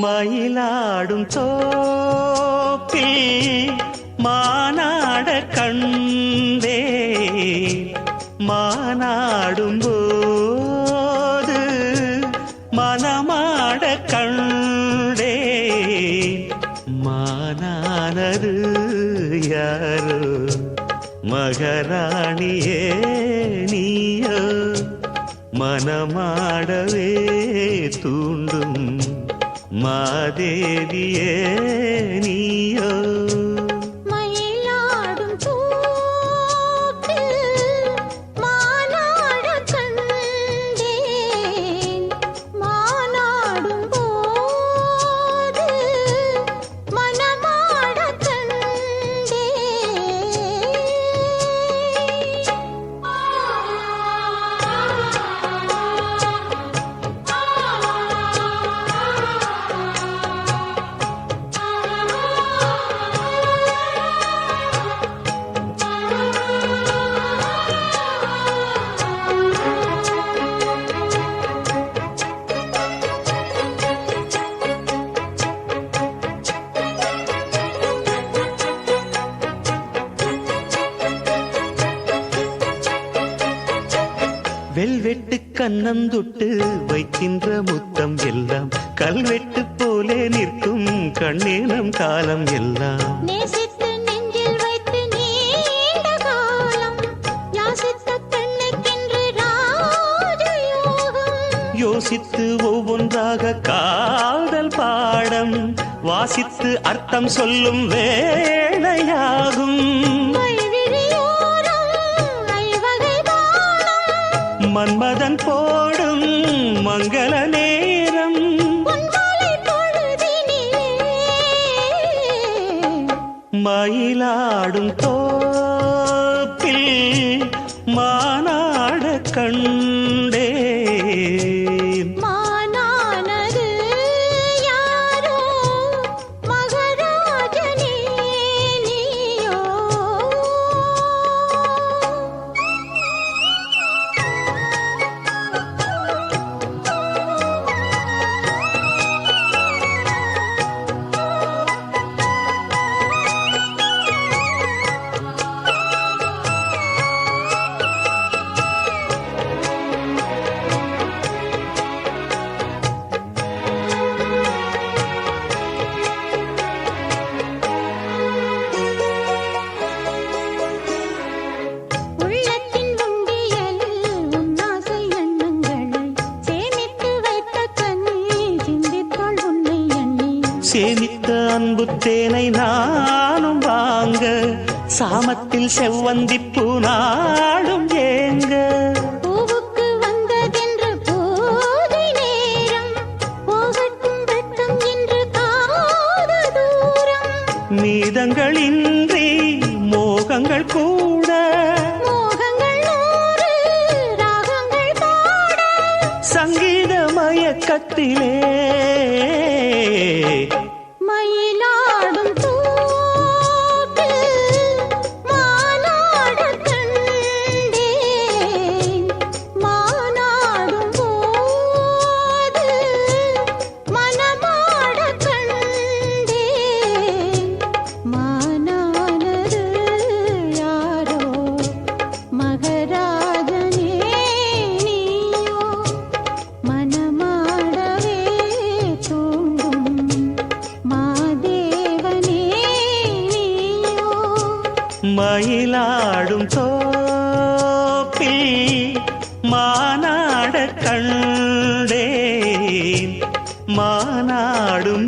மயிலாடும் தோப்பில் மானாட கண்டே மானாடும் போது மனமாட கண்டே மானானது யாரோ மகராணியே நீயோ மனமாடவே தூண்டும் மாதேவியே நீயோ மயிலாடும் தோப்பில் மானாட கண்டேன் மானாடும் போது மனமாட வெல்வெட்டு கண்ணந்துட்டு வைக்கின்ற முத்தம் எல்லாம் கல்வெட்டு போலே நிற்கும் கண்ணேனம் காலம் எல்லாம் நேசித்து நெஞ்சில் வைத்து நீண்ட காலம் யாசித்த கண்ணுக்கென்று ராஜயோகம் யோசித்து ஒவ்வொன்றாக காதல் பாடம் வாசித்து அர்த்தம் சொல்லும் வேளையாகும் மன்மதன் போடும் மங்கள நேரம் மயிலாடும் தோப்பில் மானாட கண்டே மானானது யாரோ மகராஜனே நீயோ சேமித்த அன்பு தேனை நானும் வாங்க சாமத்தில் செவ்வந்திப்பூ நாடும் ஏங்க பூவுக்கு வந்ததென்று போதை நேரம் போகட்டும் வெட்கம் என்று காத தூரம் மீதங்களின்றி மோகங்கள் கூட மோகங்கள் நூறு ராகங்கள் பாட சங்கீத மயக்கத்திலே மயிலாடும் தோப்பில் மானாட கண்டேன் மானாடும் போது மனமாட கண்டேன் மானானது யாரோ மகராஜனே நீயோ மனமாடவே தூண்டும் மாதேவனே நீயோ மயிலாடும் தோப்பில் மானாட கண்டேன் மானாடும்